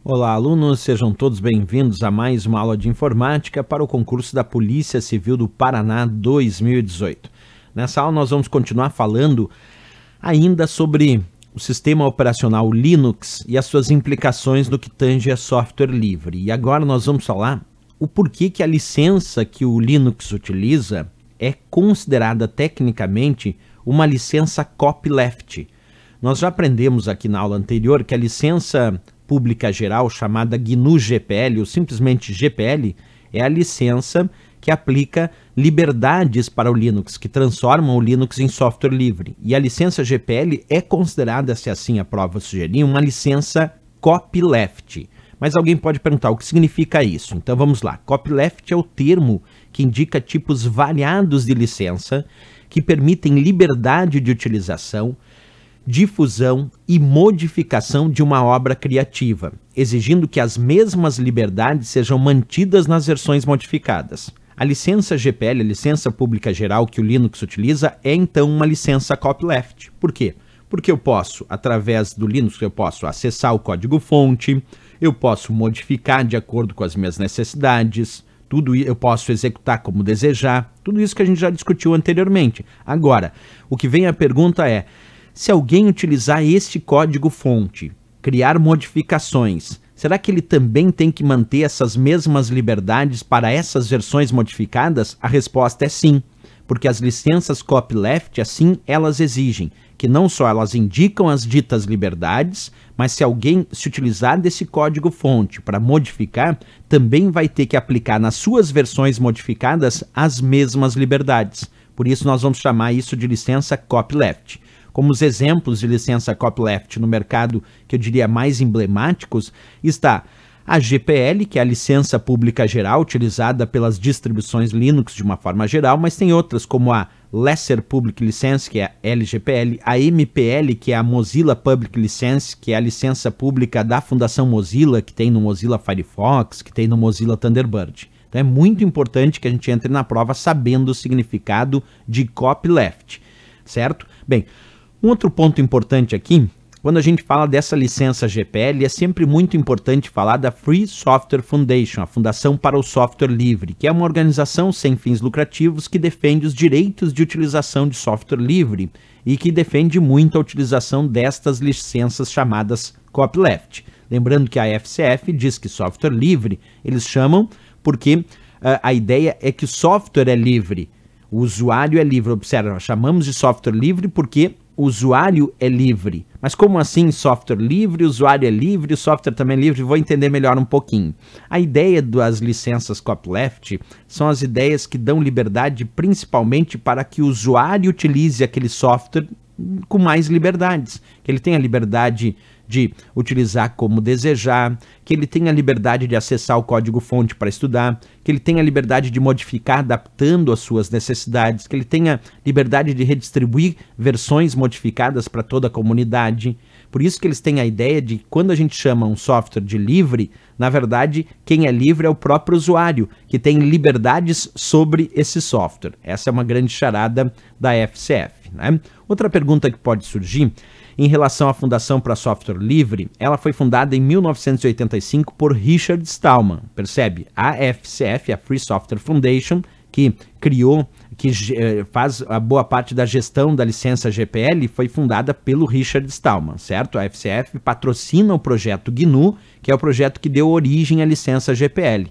Olá, alunos, sejam todos bem-vindos a mais uma aula de informática para o concurso da Polícia Civil do Paraná 2018. Nessa aula nós vamos continuar falando ainda sobre o sistema operacional Linux e as suas implicações no que tange a software livre. E agora nós vamos falar o porquê que a licença que o Linux utiliza é considerada tecnicamente uma licença copyleft. Nós já aprendemos aqui na aula anterior que a licença pública geral, chamada GNU-GPL, ou simplesmente GPL, é a licença que aplica liberdades para o Linux, que transformam o Linux em software livre. E a licença GPL é considerada, se assim a prova sugerir, uma licença copyleft. Mas alguém pode perguntar o que significa isso. Então vamos lá. Copyleft é o termo que indica tipos variados de licença que permitem liberdade de utilização, difusão e modificação de uma obra criativa, exigindo que as mesmas liberdades sejam mantidas nas versões modificadas. A licença GPL, a licença pública geral que o Linux utiliza, é então uma licença copyleft. Por quê? Porque eu posso, através do Linux, eu posso acessar o código-fonte, eu posso modificar de acordo com as minhas necessidades, tudo eu posso executar como desejar, tudo isso que a gente já discutiu anteriormente. Agora, o que vem a pergunta é: se alguém utilizar este código-fonte, criar modificações, será que ele também tem que manter essas mesmas liberdades para essas versões modificadas? A resposta é sim, porque as licenças copyleft, assim, elas exigem que não só elas indicam as ditas liberdades, mas se alguém se utilizar desse código-fonte para modificar, também vai ter que aplicar nas suas versões modificadas as mesmas liberdades. Por isso nós vamos chamar isso de licença copyleft. Como os exemplos de licença copyleft no mercado, que eu diria mais emblemáticos, está a GPL, que é a licença pública geral utilizada pelas distribuições Linux de uma forma geral, mas tem outras como a Lesser Public License, que é a LGPL, a MPL, que é a Mozilla Public License, que é a licença pública da Fundação Mozilla, que tem no Mozilla Firefox, que tem no Mozilla Thunderbird. Então é muito importante que a gente entre na prova sabendo o significado de copyleft, certo? Bem, um outro ponto importante aqui, quando a gente fala dessa licença GPL, é sempre muito importante falar da Free Software Foundation, a Fundação para o Software Livre, que é uma organização sem fins lucrativos que defende os direitos de utilização de software livre e que defende muito a utilização destas licenças chamadas copyleft. Lembrando que a FCF diz que software livre eles chamam porque a ideia é que o software é livre, o usuário é livre. Observa, chamamos de software livre porque o usuário é livre. Mas como assim software livre, o usuário é livre, o software também é livre? Vou entender melhor um pouquinho. A ideia das licenças copyleft são as ideias que dão liberdade principalmente para que o usuário utilize aquele software com mais liberdades. Que ele tenha liberdade de utilizar como desejar, que ele tenha liberdade de acessar o código-fonte para estudar, que ele tenha liberdade de modificar adaptando às suas necessidades, que ele tenha liberdade de redistribuir versões modificadas para toda a comunidade. Por isso que eles têm a ideia de que quando a gente chama um software de livre, na verdade, quem é livre é o próprio usuário, que tem liberdades sobre esse software. Essa é uma grande charada da FCF, né? Outra pergunta que pode surgir em relação à Fundação para Software Livre, ela foi fundada em 1985 por Richard Stallman, percebe? A FCF, a Free Software Foundation, que criou, que faz a boa parte da gestão da licença GPL, foi fundada pelo Richard Stallman, certo? A FCF patrocina o projeto GNU, que é o projeto que deu origem à licença GPL.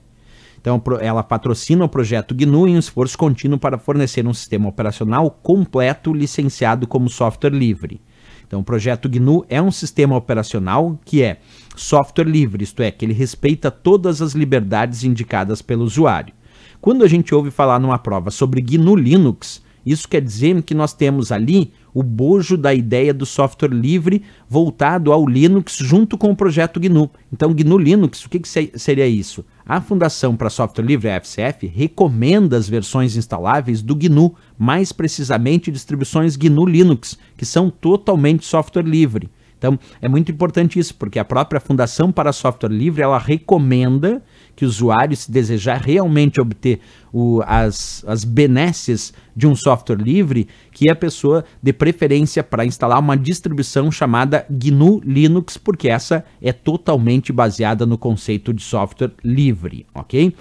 Então, ela patrocina o projeto GNU em um esforço contínuo para fornecer um sistema operacional completo licenciado como software livre. Então, o projeto GNU é um sistema operacional que é software livre, isto é, que ele respeita todas as liberdades indicadas pelo usuário. Quando a gente ouve falar numa prova sobre GNU Linux, isso quer dizer que nós temos ali o bojo da ideia do software livre voltado ao Linux junto com o projeto GNU. Então, GNU Linux, o que seria isso? A Fundação para Software Livre, a FCF, recomenda as versões instaláveis do GNU, mais precisamente distribuições GNU Linux, que são totalmente software livre. Então, é muito importante isso, porque a própria Fundação para Software Livre, ela recomenda que o usuário, se desejar realmente obter as benesses de um software livre, que a pessoa dê preferência para instalar uma distribuição chamada GNU Linux, porque essa é totalmente baseada no conceito de software livre, ok?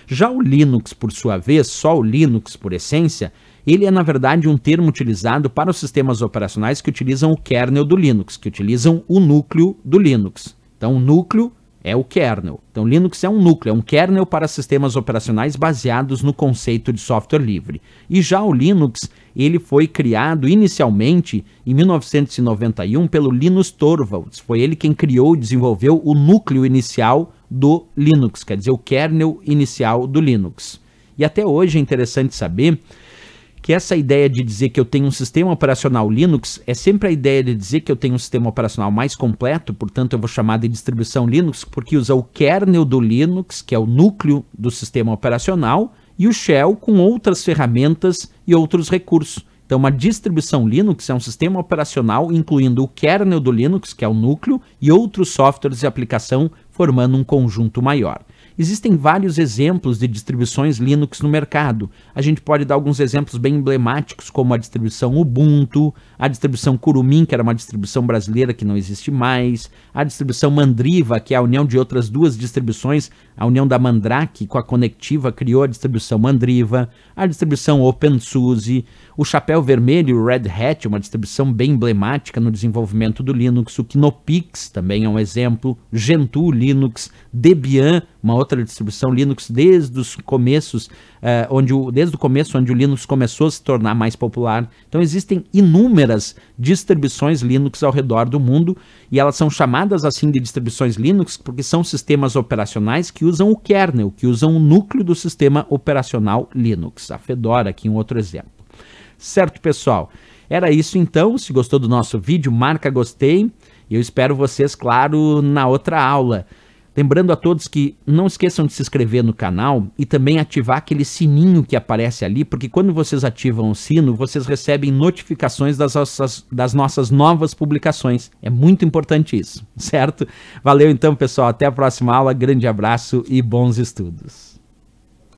Já o Linux, por sua vez, só o Linux por essência, ele é na verdade um termo utilizado para os sistemas operacionais que utilizam o kernel do Linux, que utilizam o núcleo do Linux. Então o núcleo é o kernel. Então Linux é um núcleo, é um kernel para sistemas operacionais baseados no conceito de software livre. E já o Linux, ele foi criado inicialmente em 1991 pelo Linus Torvalds. Foi ele quem criou e desenvolveu o núcleo inicial do Linux, quer dizer, o kernel inicial do Linux. E até hoje é interessante saber que essa ideia de dizer que eu tenho um sistema operacional Linux é sempre a ideia de dizer que eu tenho um sistema operacional mais completo, portanto eu vou chamar de distribuição Linux, porque usa o kernel do Linux, que é o núcleo do sistema operacional, e o shell com outras ferramentas e outros recursos. Então uma distribuição Linux é um sistema operacional incluindo o kernel do Linux, que é o núcleo, e outros softwares de aplicação formando um conjunto maior. Existem vários exemplos de distribuições Linux no mercado. A gente pode dar alguns exemplos bem emblemáticos, como a distribuição Ubuntu, a distribuição Kurumin, que era uma distribuição brasileira que não existe mais, a distribuição Mandriva, que é a união de outras duas distribuições, a união da Mandrake com a Conectiva criou a distribuição Mandriva, a distribuição OpenSUSE, o Chapéu Vermelho, o Red Hat, uma distribuição bem emblemática no desenvolvimento do Linux, o Knopix também é um exemplo, Gentoo Linux, Debian, uma outra distribuição Linux desde os começos, onde o Linux começou a se tornar mais popular. Então existem inúmeras distribuições Linux ao redor do mundo e elas são chamadas assim de distribuições Linux porque são sistemas operacionais que usam o kernel, que usam o núcleo do sistema operacional Linux. A Fedora aqui um outro exemplo. Certo, pessoal? Era isso então. Se gostou do nosso vídeo, marca gostei e eu espero vocês, claro, na outra aula. Lembrando a todos que não esqueçam de se inscrever no canal e também ativar aquele sininho que aparece ali, porque quando vocês ativam o sino, vocês recebem notificações das nossas novas publicações. É muito importante isso, certo? Valeu então, pessoal. Até a próxima aula. Grande abraço e bons estudos.